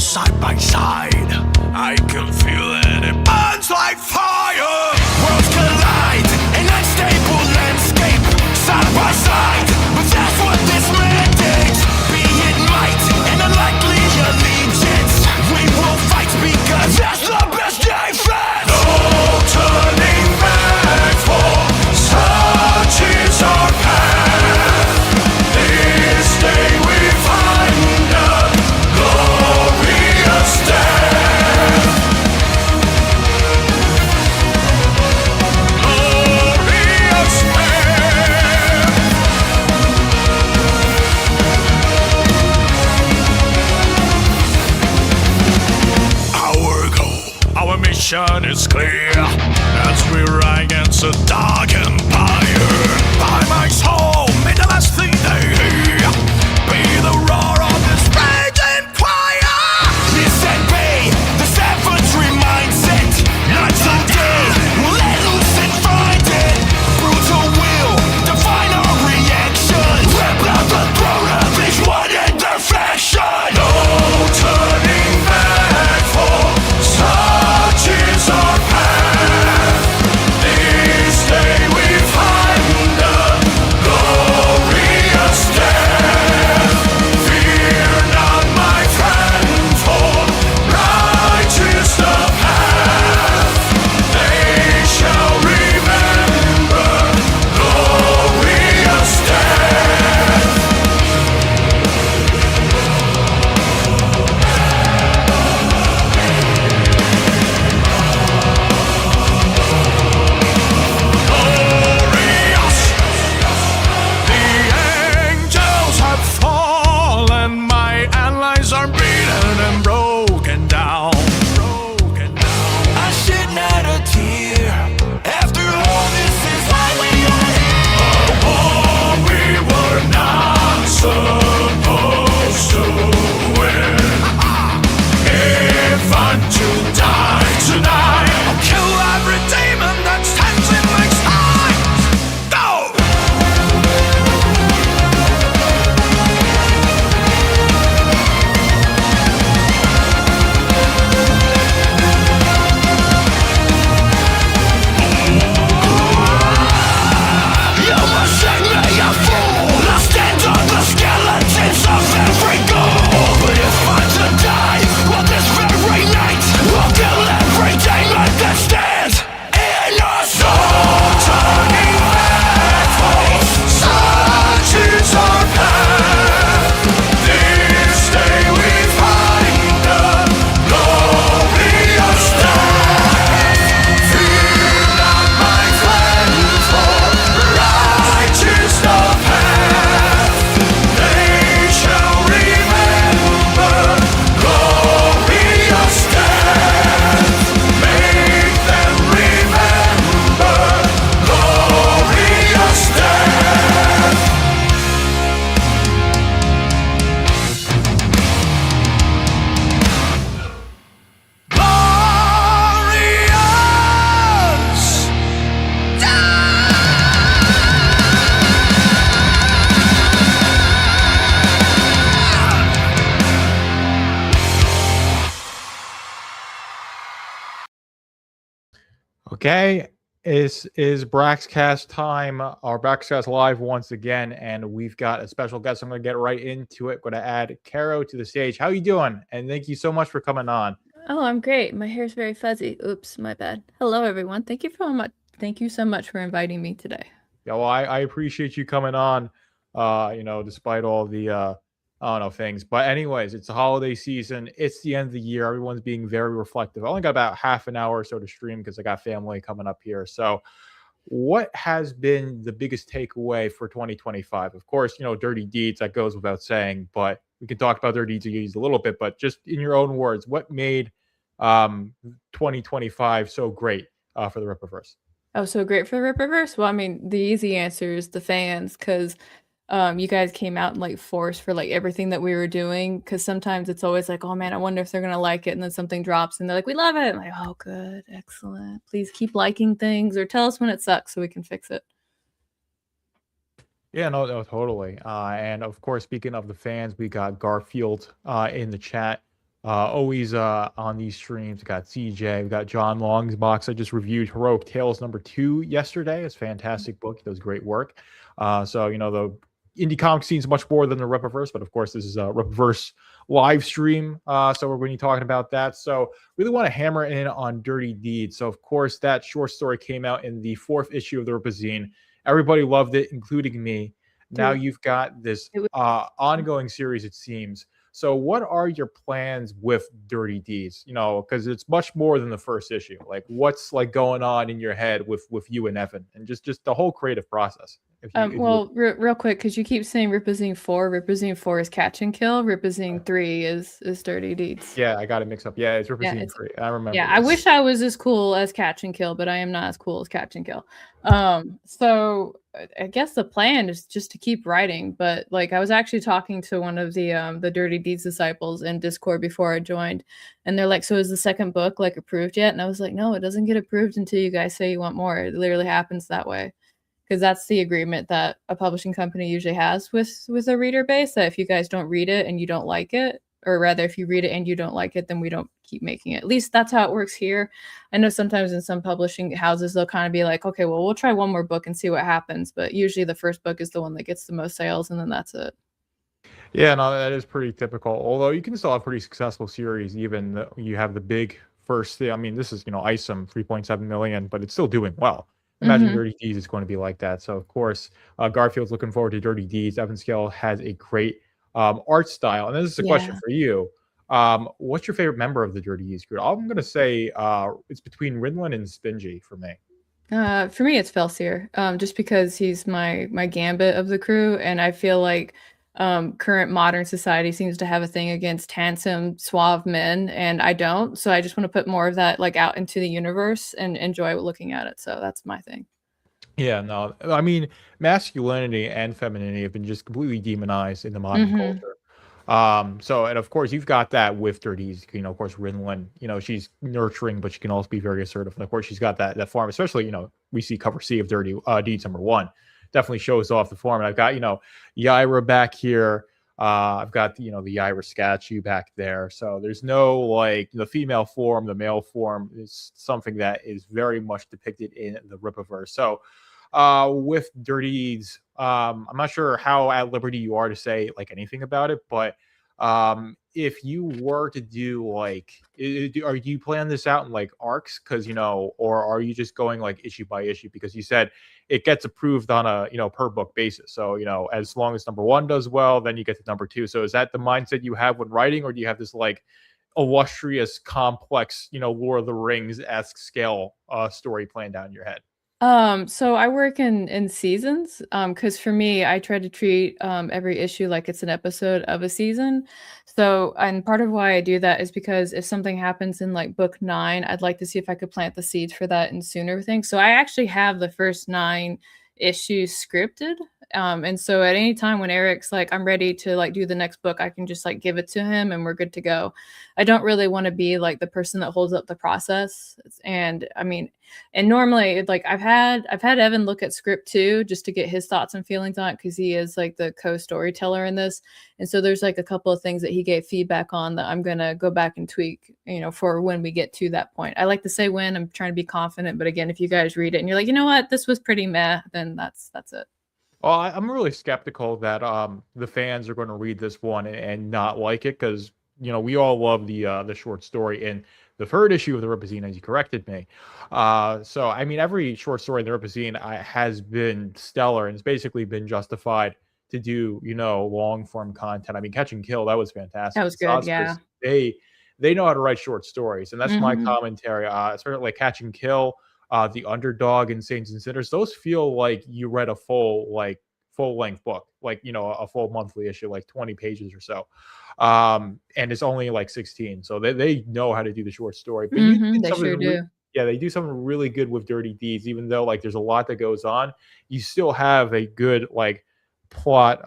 Side by side, I can feel it, it burns like fire. Worlds collide, an unstable landscape, side by side, but that's what this mandates. Be it might, and unlikely allegiance, we will fight because that's the best defense. No turning back, for such is our path. This day we find a glorious death. Glorious death. Our goal, our mission is clear, as we ride against a dark empire. By my soul, may the last thing they hear be the roar of this raging choir. Disobey the savagery mindset. Not today, we'll let loose and find it. Brutal will define our reaction. Rip out the throat of each one in their fashion. No turning back, for such is our path. This day we find a glorious death. Fear not, my friend, for righteous the path. They shall remember glorious death. Glorious. The angels have fallen, my allies are beaten and broken down. I shed not a tear. After all, this is why we are here. A war we were not supposed to win. If I'm to die tonight, I'll kill every demon that stands in my sight. Go! You must send me a fool. I'll stand on the skeletons of every goal. But if I'm to die, well, this very night, we'll kill every demon that stands in us. No turning back, for such is our path. This day we find a glorious death. Fear not, my friend, for righteous the path. They shall remember glorious death. Make them remember glorious death. Glorious Okay, is Braxcast time, our Braxcast Live once again, and we've got a special guest. I'm going to get right into it. Going to add Caro to the stage. How you doing? And thank you so much for coming on. Oh, I'm great. My hair's very fuzzy. Oops, my bad. Hello, everyone. Thank you so much for inviting me today. Yeah, well, I appreciate you coming on. Despite all the I don't know things. But anyways, it's the holiday season. It's the end of the year. Everyone's being very reflective. I only got about half an hour or so to stream because I got family coming up here. So what has been the biggest takeaway for 2025? Of course, Dirty Deeds, that goes without saying, but we can talk about Dirty Deeds a little bit, but just in your own words, what made 2025 so great for the Rippaverse? Oh, so great for the Rippaverse? Well, I mean, the easy answer is the fans, because you guys came out in like force for like everything that we were doing. Because sometimes it's always like, oh man, I wonder if they're gonna like it, and then something drops, and they're like, we love it. I'm like, oh, good, excellent. Please keep liking things, or tell us when it sucks so we can fix it. Yeah, no, no, totally. And of course, speaking of the fans, we got Garfield in the chat. Always on these streams. We got CJ, we got John Long's box. I just reviewed Heroic Tales #2 yesterday. It's a fantastic book. He does great work. So the indie comic scene is much more than the Rippaverse, but of course, this is a Rippaverse live stream. So we're going to be talking about that. So really want to hammer in on Dirty Deeds. So of course, that short story came out in the 4th issue of the Rippazine. Everybody loved it, including me. Now Dude, you've got this it was ongoing series, it seems. So, what are your plans with Dirty Deeds? Because it's much more than the first issue. Like, what's like going on in your head with you and Evan, and just the whole creative process. well, real quick, because you keep saying Ripazine 4. Ripazine 4 is Catch and Kill. Ripazine 3 is Dirty Deeds. Yeah, I got it mixed up. Yeah, it's Yeah, Ripazine 3. I remember. yeah, I wish I was as cool as Catch and Kill, but I am not as cool as Catch and Kill. So I guess the plan is just to keep writing. But like, I was actually talking to one of the Dirty Deeds disciples in Discord before I joined, and they're like, "So is the second book like approved yet?" And I was like, "No, it doesn't get approved until you guys say you want more. It literally happens that way." Because that's the agreement that a publishing company usually has with a reader base, that if you guys don't read it and you don't like it, or rather if you read it and you don't like it, then we don't keep making it. At least that's how it works here. I know sometimes in some publishing houses they'll kind of be like, okay, well, we'll try one more book and see what happens, but usually the first book is the one that gets the most sales, and then that's it. Yeah, no, that is pretty typical. Although you can still have pretty successful series, even though you have the big first thing. I mean, this is ISOM 3.7 million, but it's still doing well. Imagine Dirty Deeds is going to be like that. So of course, Garfield's looking forward to Dirty Deeds. Evan Scale has a great art style, and this is a question for you. What's your favorite member of the Dirty Deeds crew? I'm going to say it's between Rinlin and Spingy for me. For me, it's Felsier, just because he's my gambit of the crew, and I feel like current modern society seems to have a thing against handsome, suave men, and I don't. So I just want to put more of that like out into the universe and enjoy looking at it. So that's my thing. Yeah, no, I mean, masculinity and femininity have been just completely demonized in the modern culture. So, and of course, you've got that with Dirties. Of course, Rinlin, she's nurturing, but she can also be very assertive. And of course, she's got that form, especially, we see cover C of Dirty Deeds #1. Definitely shows off the form. And I've got, Yaira back here. I've got, the Yaira statue back there. So there's no like the female form, the male form is something that is very much depicted in the Rippaverse. So with Dirty Deeds, I'm not sure how at liberty you are to say like anything about it, but if you were to do like, do you plan this out in like arcs? Because or are you just going like issue by issue? Because you said it gets approved on a per book basis. So as long as #1 does well, then you get to #2. So is that the mindset you have when writing, or do you have this like illustrious, complex, Lord of the Rings-esque scale story planned out in your head? So I work in seasons. Because for me, I try to treat every issue like it's an episode of a season. So, and part of why I do that is because if something happens in like book 9, I'd like to see if I could plant the seeds for that in sooner things. So I actually have the first 9 issues scripted. And so at any time when Eric's like, I'm ready to like do the next book, I can just like give it to him and we're good to go. I don't really want to be like the person that holds up the process. And I mean, and normally like I've had Evan look at script too, just to get his thoughts and feelings on it, because he is like the co-storyteller in this. And so there's like a couple of things that he gave feedback on that I'm gonna go back and tweak, for when we get to that point. I like to say when, I'm trying to be confident, but again, if you guys read it and you're like, you know what, this was pretty meh, then that's it. Well, I'm really skeptical that the fans are going to read this one and not like it, because we all love the short story in the third issue of the Ripazine, as you corrected me. So I mean, every short story in the Ripazine has been stellar, and it's basically been justified to do, long form content. I mean, Catch and Kill, that was That fantastic. was The good. Yeah. Oscars, they know how to write short stories, and that's my Hmm. commentary. Especially like Catch and Kill, The Underdog, and Saints and Sinners. Those feel like you read a full length book, like a full monthly issue, like 20 pages or so. And it's only like 16, so they know how to do the short story. But you Hmm. did They something sure do. yeah, they do something really good with Dirty Deeds, even though like there's a lot that goes on. You still have a good like plot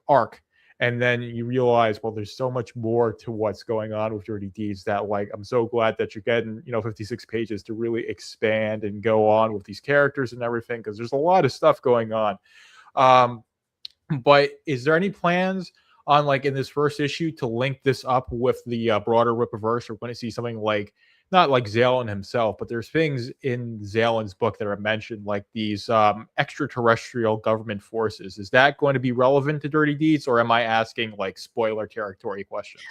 arc, and then you realize, well, there's so much more to what's going on with Dirty Deeds that like I'm so glad that you're getting 56 pages to really expand and go on with these characters and everything, because there's a lot of stuff going on. um but is there any plans on like in this first issue to link this up with the broader Rippaverse? We're going to see something like not like Zalen himself, but there's things in Zalen's book that are mentioned, like these extraterrestrial government forces. Is that going to be relevant to Dirty Deeds, or am I asking like spoiler territory questions?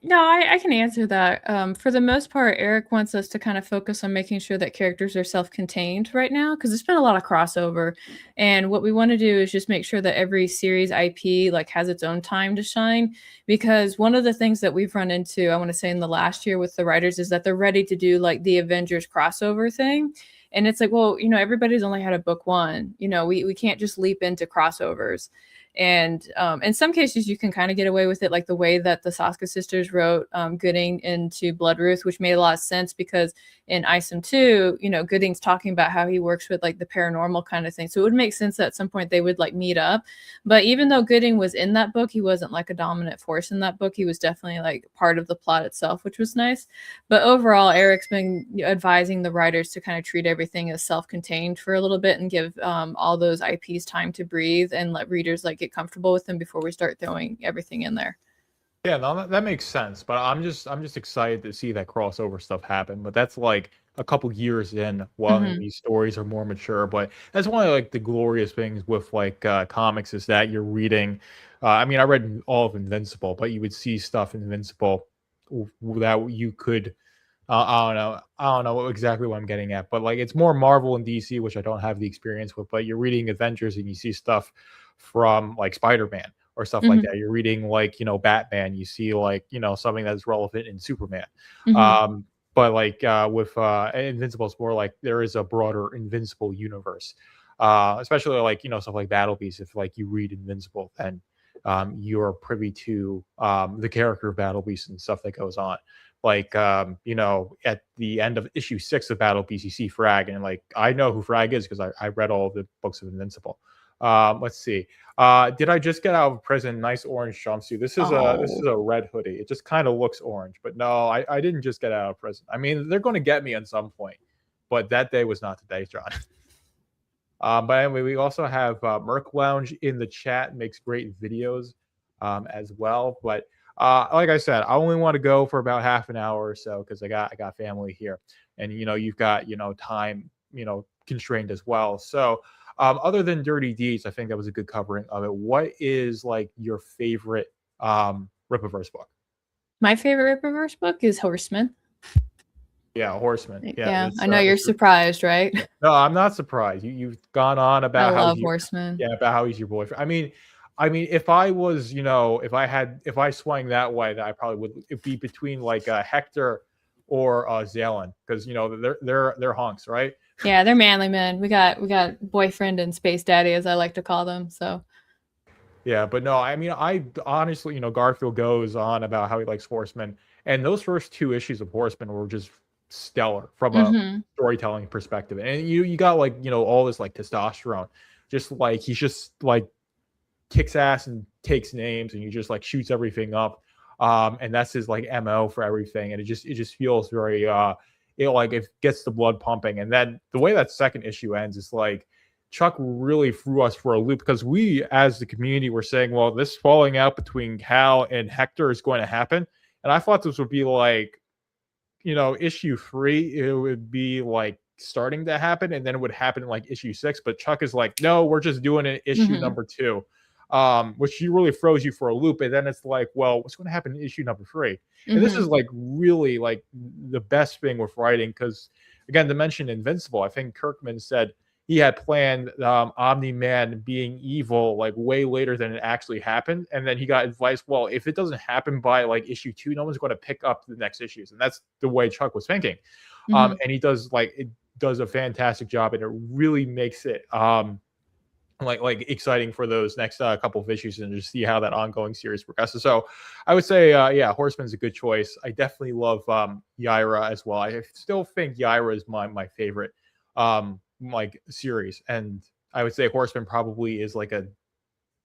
No, I can answer that. For the most part, Eric wants us to kind of focus on making sure that characters are self-contained right now, because there's been a lot of crossover. And what we want to do is just make sure that every series IP like has its own time to shine. Because one of the things that we've run into, I want to say in the last year with the writers, is that they're ready to do like the Avengers crossover thing. And it's like, well, everybody's only had a book one. We can't just leap into crossovers. And in some cases, you can kind of get away with it, like the way that the Saska sisters wrote Gooding into Bloodruth, which made a lot of sense because in Isom 2, Gooding's talking about how he works with like the paranormal kind of thing. So it would make sense that at some point they would like meet up. But even though Gooding was in that book, he wasn't like a dominant force in that book. He was definitely like part of the plot itself, which was nice. But overall, Eric's been advising the writers to kind of treat everything as self-contained for a little bit and give all those IPs time to breathe and let readers like get comfortable with them before we start throwing everything in there. Yeah, no, that makes sense. But I'm just excited to see that crossover stuff happen. But that's like a couple years in, while these stories are more mature. But that's one of like the glorious things with like comics, is that you're reading. I mean, I read all of Invincible, but you would see stuff in Invincible that you could. I don't know exactly what I'm getting at, but like it's more Marvel and DC, which I don't have the experience with. But you're reading Avengers and you see stuff from like Spider-Man or stuff like Mhm. that. You're reading like Batman, you see like something that's relevant in Superman. Mhm. But like with Invincible, it's more like there is a broader Invincible universe. Especially like stuff like Battle Beast. If like you read Invincible, then you're privy to the character of Battle Beast and stuff that goes on. Like at the end of issue 6 of Battle Beast, you see Frag, and like I know who Frag is because I read all of the books of Invincible. Let's see. Did I just get out of prison? Nice orange jumpsuit. This is Oh. a red hoodie. It just kind of looks orange, but no, I didn't just get out of prison. I mean, they're going to get me at some point, but that day was not the day, John. But anyway, we also have Merc Lounge in the chat, makes great videos as well. But like I said, I only want to go for about half an hour or so because I got family here, and you've got time constrained as well. So other than Dirty Deeds, I think that was a good covering of it. What is like your favorite Rippaverse book? My favorite Rippaverse book is Horseman. Yeah, Horseman. Yeah, Yeah, it's I know you're it's surprised, right? no, I'm not surprised. You've gone on I about how love you Horseman. yeah, about how he's your boyfriend. I mean, if I was, if I swung that way, that I probably would it'd be between like Hector or Zalen, because they're hunks, right? Yeah, they're manly men. We got boyfriend and space daddy, as I like to call them. So. Yeah, but no, I mean, I honestly, Garfield goes on about how he likes Horseman, and those first 2 issues of Horseman were just stellar from a Mhm. storytelling perspective. And you got like, all this like testosterone, just like he's just like kicks ass and takes names, and he just like shoots everything up. And that's his like MO for everything. And it just feels very it gets the blood pumping. And then the way that second issue ends is like Chuck really threw us for a loop, because we as the community were saying, well, this falling out between Cal and Hector is going to happen. And I thought this would be like, issue 3, it would be like starting to happen, and then it would happen in like issue 6. But Chuck is like, no, we're just doing it issue Mhm. number 2, which really throws you for a loop. And then it's like, well, what's going to happen in issue number 3? And this is Mhm. like really like the best thing with writing, because again, to mention Invincible, I think Kirkman said he had planned Omni-Man being evil like way later than it actually happened, and then he got advice, well, if it doesn't happen by like issue 2, no one's going to pick up the next issues, and that's the way Chuck was thinking. And he does a fantastic job, and it really makes it like exciting for those next couple of issues and just see how that ongoing series progresses. So I would say yeah, Horseman's a good choice. I definitely love Yaira as well. I still think Yaira is my favorite like series, and I would say Horseman probably is like a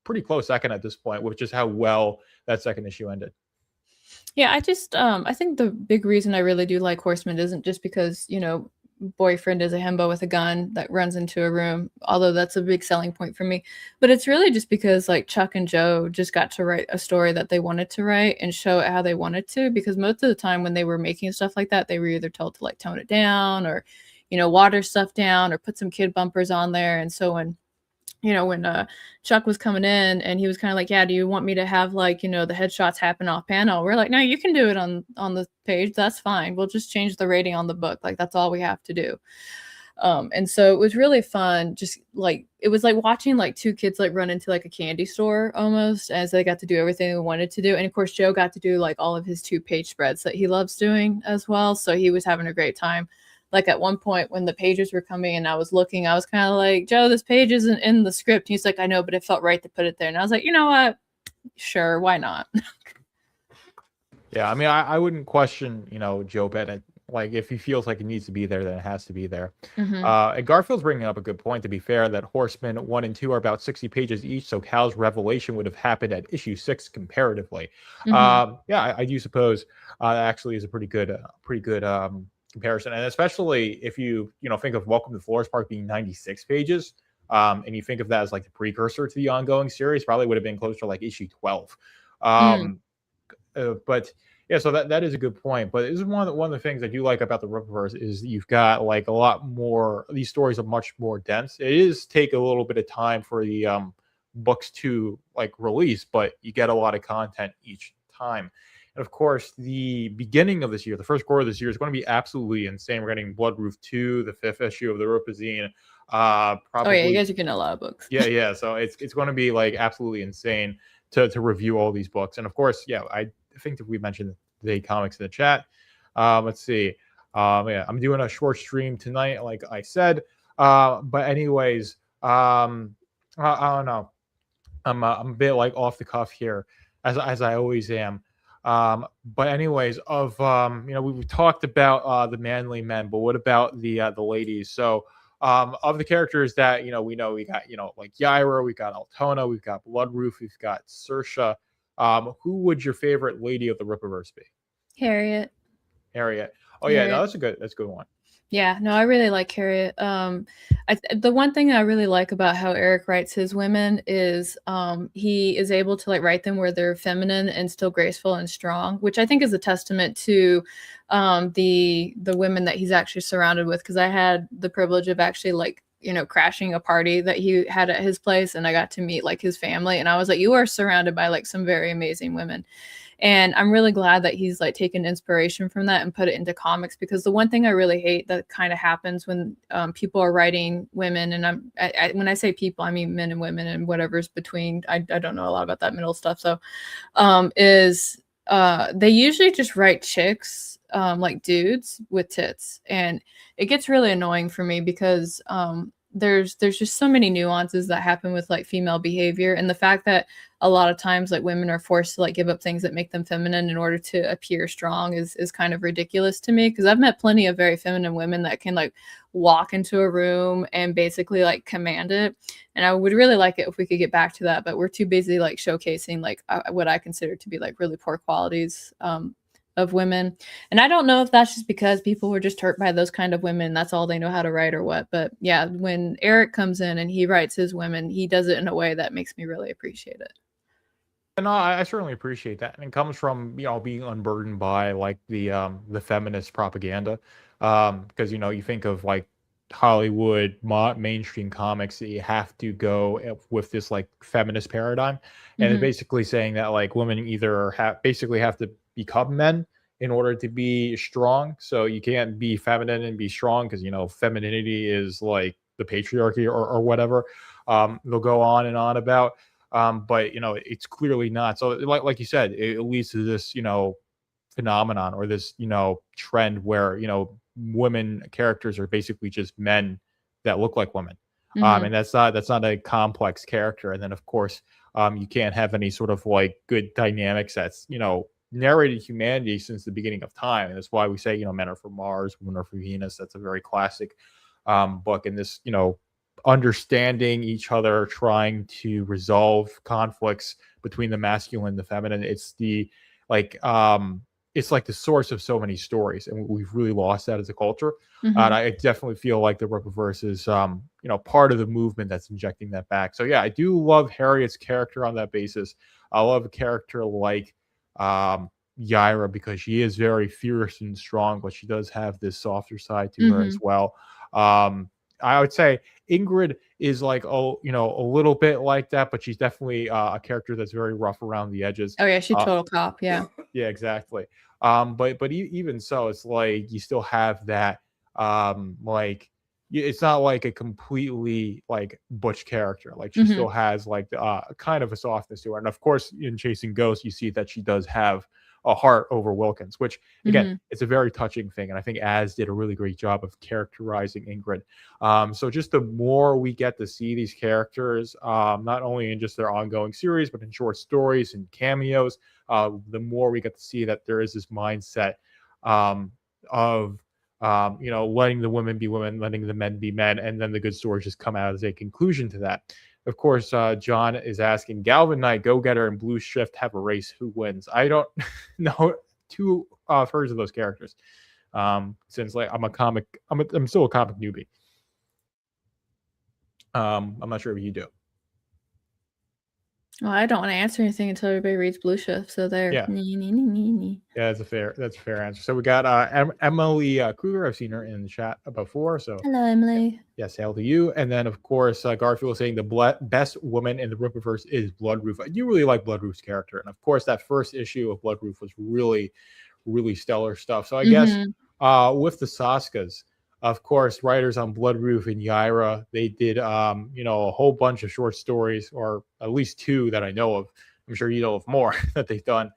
pretty close second at this point, with just how well that second issue ended. Yeah, I think the big reason I really do like Horseman isn't just because, boyfriend is a himbo with a gun that runs into a room, although that's a big selling point for me. But it's really just because like Chuck and Joe just got to write a story that they wanted to write and show it how they wanted to, because most of the time when they were making stuff like that, they were either told to like tone it down or, water stuff down or put some kid bumpers on there. And so when Chuck was coming in and he was kind of like, yeah, do you want me to have like, the headshots happen off panel? We're like, no, you can do it on the page. That's fine. We'll just change the rating on the book. Like, that's all we have to do. And so it was really fun. Just like, it was like watching like two kids like run into like a candy store almost, as they got to do everything they wanted to do. And of course, Joe got to do like all of his 2-page spreads that he loves doing as well. So he was having a great time. Like at one point when the pages were coming and I was looking, I was kind of like, Joe, this page isn't in the script. He's like, I know, but it felt right to put it there. And I was like, you know what? Sure, why not? Yeah, I mean, I wouldn't question, Joe Bennett. Like, if he feels like it needs to be there, then it has to be there. And Garfield's bringing up a good point, to be fair, that Horsemen 1 and 2 are about 60 pages each, so Cal's revelation would have happened at issue 6 comparatively. Yeah, I do suppose that actually is a pretty good comparison, and especially if you think of Welcome to Flores Park being 96 pages, and you think of that as like the precursor to the ongoing series, probably would have been closer to like issue 12. But yeah, so that is a good point. But this is one of the things I do like about the Rippaverse is you've got like a lot more. These stories are much more dense. It is take a little bit of time for the books to like release, but you get a lot of content each time. And of course, the beginning of this year, the first quarter of this year, is going to be absolutely insane. We're getting Blood Roof 2, the 5th issue of the Ripazine. Probably, oh yeah, you guys are getting a lot of books. Yeah. So it's going to be like absolutely insane to review all these books. And of course, yeah, I think that we mentioned the comics in the chat. Let's see. Yeah, I'm doing a short stream tonight, like I said. But anyways, I don't know. I'm a bit like off the cuff here, as I always am. But anyways, we've talked about the manly men, but what about the ladies? So of the characters that we got like Yaira, we got Altona, we've got Bloodroof, we've got Saoirse. Who would your favorite lady of the Rippaverse be? Harriet. Oh yeah, no, that's a good one. Yeah, no, I really like Harriet. The one thing I really like about how Eric writes his women is he is able to like write them where they're feminine and still graceful and strong, which I think is a testament to the women that he's actually surrounded with. Because I had the privilege of actually like crashing a party that he had at his place, and I got to meet like his family, and I was like, you are surrounded by like some very amazing women. And I'm really glad that he's like taken inspiration from that and put it into comics, because the one thing I really hate that kind of happens when people are writing women, and when I say people, I mean men and women and whatever's between. I don't know a lot about that middle stuff. So is they usually just write chicks like dudes with tits, and it gets really annoying for me because there's just so many nuances that happen with like female behavior, and the fact that a lot of times like women are forced to like give up things that make them feminine in order to appear strong is kind of ridiculous to me, because I've met plenty of very feminine women that can like walk into a room and basically like command it, and I would really like it if we could get back to that, but we're too busy like showcasing like what I consider to be like really poor qualities of women. And I don't know if that's just because people were just hurt by those kind of women, that's all they know how to write or what, but yeah, when Eric comes in and he writes his women, he does it in a way that makes me really appreciate it. And I certainly appreciate that, and it comes from being unburdened by like the feminist propaganda, because you think of like Hollywood mainstream comics that you have to go with this like feminist paradigm, and it's basically saying that like women either basically have to become men in order to be strong, so you can't be feminine and be strong, because femininity is like the patriarchy or whatever. They'll go on and on about. But it's clearly not. So like you said, it leads to this phenomenon or this trend where women characters are basically just men that look like women. Mhm. And that's not a complex character. And then of course you can't have any sort of like good dynamics that's narrated humanity since the beginning of time. And that's why we say men are from Mars, women are from Venus. That's a very classic book. And this understanding each other, trying to resolve conflicts between the masculine and the feminine. It's like the source of so many stories, and we've really lost that as a culture. And Mhm. I definitely feel like the Rippaverse is, part of the movement that's injecting that back. So yeah, I do love Harriet's character on that basis. I love a character like Yaira because she is very fierce and strong, but she does have this softer side to her as Mhm. well. I would say Ingrid is like a little bit like that, but she's definitely a character that's very rough around the edges. Oh yeah, she total cop. Yeah. Yeah, exactly. But even so, it's like you still have that like it's not like a completely like butch character. Like she Mhm. still has like kind of a softness to her. And of course, in Chasing Ghosts, you see that she does have a heart over Wilkins, which again, Mhm. it's a very touching thing. And I think Az did a really great job of characterizing Ingrid. So just the more we get to see these characters, not only in just their ongoing series, but in short stories and cameos, the more we get to see that there is this mindset of letting the women be women, letting the men be men, and then the good stories just come out as a conclusion to that. Of course, John is asking, Galvin Knight, Go Getter, and Blue Shift have a race. Who wins? I don't know two thirds of those characters. Since like I'm still a comic newbie. I'm not sure if you do. Well, I don't want to answer anything until everybody reads Blue Shift. So there. Yeah. Yeah, that's a fair answer. So we got Emily Kruger. I've seen her in the chat before. So Hello, Emily. yes, hail to you. And then of course Garfield is saying the best woman in the Rippaverse is Bloodroof. I do really like Bloodroof's character, and of course that first issue of Bloodroof was really, really stellar stuff. So I guess with the Saskas, of course, writers on Bloodroof and Yaira, they did a whole bunch of short stories, or at least two that I know of. I'm sure you know of more that they've done.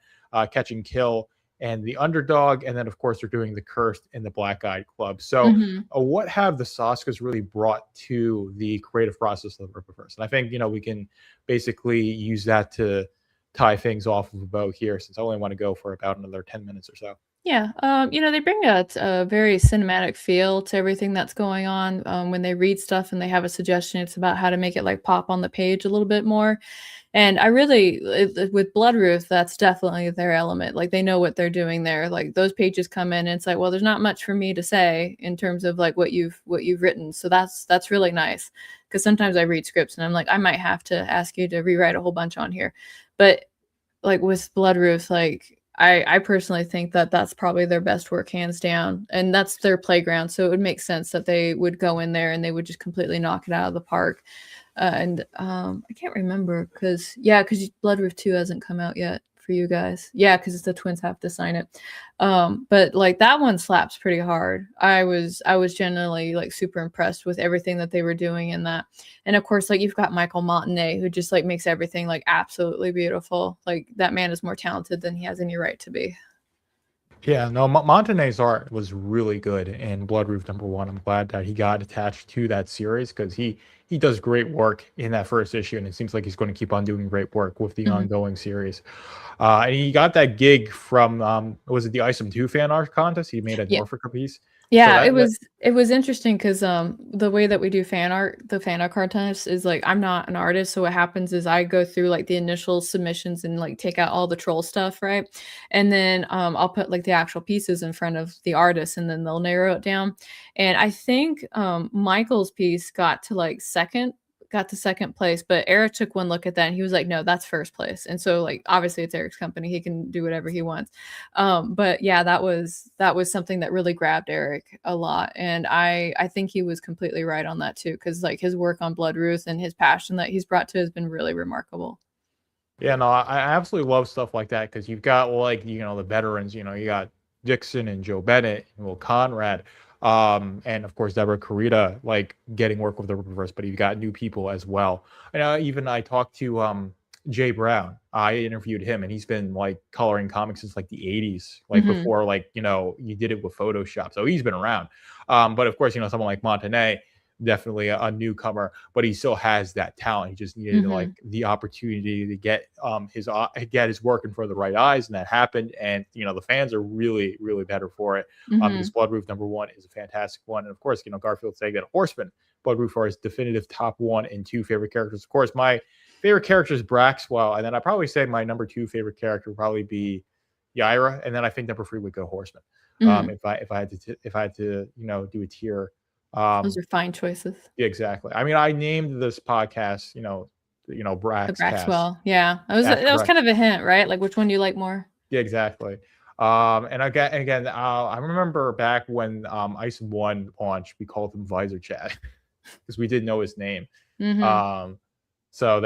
Catch and Kill and The Underdog, and then of course they're doing The Cursed and The Black Eyed Club. So what have the Saskas really brought to the creative process of the Rippaverse? And I think we can basically use that to tie things off of a bow here, since I only want to go for about another 10 minutes or so. Yeah, they bring a very cinematic feel to everything that's going on. When they read stuff and they have a suggestion, it's about how to make it like pop on the page a little bit more. And I really, with Bloodroof, that's definitely their element. Like they know what they're doing there. Like those pages come in, and it's like, well, there's not much for me to say in terms of like what you've written. So that's really nice, because sometimes I read scripts and I'm like, I might have to ask you to rewrite a whole bunch on here, but like with Bloodroof, like I personally think that that's probably their best work, hands down, and that's their playground. So it would make sense that they would go in there and they would just completely knock it out of the park. I can't remember because Bloodroof 2 hasn't come out yet for you guys. Yeah, because the twins have to sign it. But like that one slaps pretty hard. I was genuinely like super impressed with everything that they were doing in that. And of course, like you've got Michael Montanet, who just like makes everything like absolutely beautiful. Like that man is more talented than he has any right to be. Yeah, no, Montanet's art was really good in Bloodroof #1. I'm glad that he got attached to that series because he does great work in that first issue, and it seems like he's going to keep on doing great work with the ongoing series. And he got that gig from was it the Isom 2 fan art contest? He made a Norfolk piece. Yeah, So it was interesting because the way that we do fan art, the fan art contest is like I'm not an artist, so what happens is I go through like the initial submissions and like take out all the troll stuff, right? And then I'll put like the actual pieces in front of the artist, and then they'll narrow it down. And I think Michael's piece got to second place, but Eric took one look at that and he was like, no, that's first place. And so like obviously it's Eric's company, he can do whatever he wants. But yeah, that was something that really grabbed Eric a lot. And I think he was completely right on that too, because like his work on Bloodroof and his passion that he's brought to it has been really remarkable. Yeah, no, I absolutely love stuff like that because you've got like the veterans, you got Dixon and Joe Bennett and Will Conrad. And of course Deborah Carita like getting work with the Rippaverse, but you've got new people as well. And even I talked to Jay Brown. I interviewed him, and he's been like coloring comics since like the 80s, like Mhm. before like you did it with Photoshop. So he's been around. But of course, someone like Montané, definitely a newcomer, but he still has that talent. He just needed like Mhm. the opportunity to get his work in front of the right eyes, and that happened. And the fans are really, really better for it. Because Mhm. Blood Roof #1 is a fantastic one, and of course, Garfield saying that Horseman, Blood Roof are his definitive top 1 and 2 favorite characters. Of course, my favorite character is Braxwell, and then I probably say my number 2 favorite character would probably be Yaira, and then I think number 3 would go Horseman. Mhm. If I had to do a tier. Those Um, are fine choices. yeah, exactly. I mean, I named this podcast, The Braxcast Braxwell, yeah. after That was Brax. kind of a hint, right? Like which one do you like more? Yeah, exactly. And again, I remember back when Ice One launched, we called him Visor Chat because we didn't know his name. Mhm. Um, so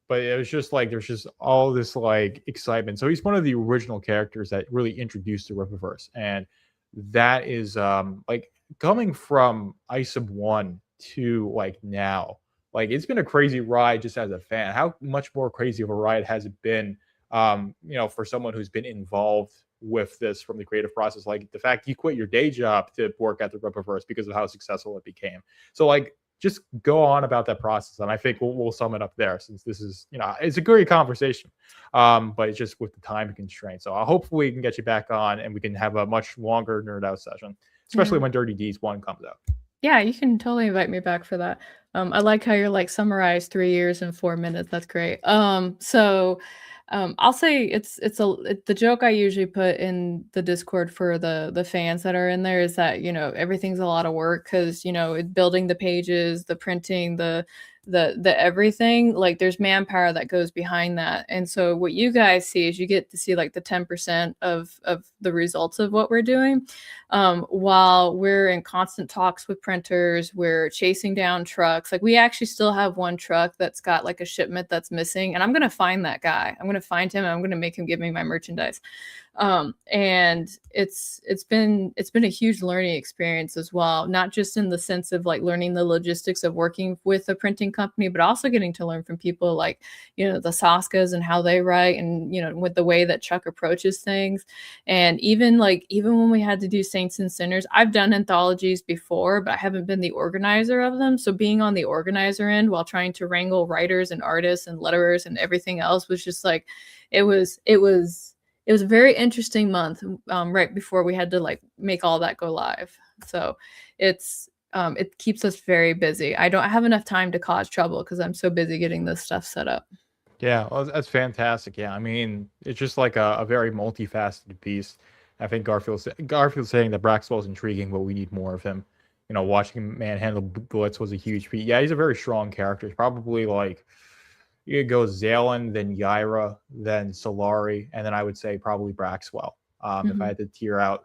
but it was just like there's just all this like excitement. So he's one of the original characters that really introduced the Rippaverse, and that is like coming from Isom 1 to like now. Like it's been a crazy ride just as a fan. How much more crazy of a ride has it been? For someone who's been involved with this from the creative process, like the fact you quit your day job to work at the Rippaverse because of how successful it became. So like just go on about that process, and I think we'll sum it up there, since this is it's a great conversation, but it's just with the time constraint. So hopefully we can get you back on and we can have a much longer nerd out session, especially Yeah. when Dirty Deeds 1 comes out. Yeah, you can totally invite me back for that. I like how you're like summarize 3 years in 4 minutes. That's great. I'll say the joke I usually put in the Discord for the fans that are in there is that everything's a lot of work because building the pages, the printing, the everything, like there's manpower that goes behind that. And so what you guys see is you get to see like the 10% of the results of what we're doing. While we're in constant talks with printers, we're chasing down trucks. Like we actually still have one truck that's got like a shipment that's missing, and I'm gonna find that guy. I'm gonna find him, and I'm gonna make him give me my merchandise. And it's been a huge learning experience as well, not just in the sense of like learning the logistics of working with a printing company, but also getting to learn from people like the Saskas and how they write, and with the way that Chuck approaches things. And even when we had to do Saints and Sinners, I've done anthologies before, but I haven't been the organizer of them. So being on the organizer end while trying to wrangle writers and artists and letterers and everything else was just like it was a very interesting month, right before we had to like make all that go live. So it keeps us very busy. I don't have enough time to cause trouble because I'm so busy getting this stuff set up. Yeah, well, that's fantastic. Yeah, I mean, it's just like a very multifaceted piece. I think Garfield's saying that Braxwell's intriguing, but we need more of him. Watching him manhandle Blitz was a huge feat. Yeah, he's a very strong character. He's probably like you could go Zalen, then Yaira, then Solari, and then I would say probably Braxwell. If I Mhm. had to tier out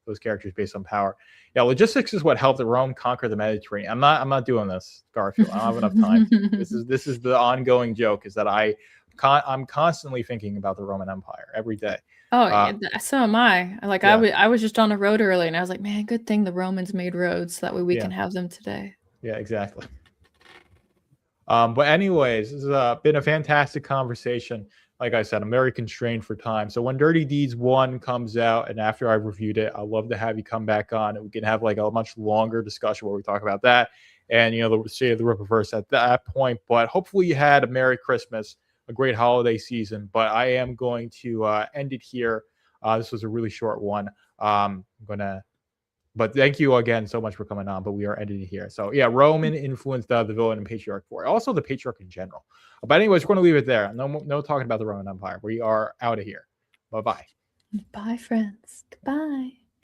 those characters based on power. Yeah, logistics is what helped Rome conquer the Mediterranean. I'm not doing this, Garfield. I don't have enough time to. This is the ongoing joke, is that I'm constantly thinking about the Roman Empire every day. Oh, Uh, yeah, so am I. Like yeah, I was just on a road early, and I was like, man, good thing the Romans made roads so that way we yeah, can have them today. yeah, exactly. But anyways, this has been a fantastic conversation. Like I said, I'm very constrained for time. So when Dirty Deeds 1 comes out, and after I've reviewed it, I'd love to have you come back on, and we can have like a much longer discussion where we talk about that and the state of the Rippaverse at that point. But hopefully you had a Merry Christmas, a great holiday season. But I am going to end it here. This was a really short one. But thank you again so much for coming on. But we are ending it here. So yeah, Roman influenced the villain and patriarch war, also the patriarch in general. But anyways, we're going to leave it there. No talking about the Roman Empire. We are out of here. Bye bye. Bye, friends. Goodbye.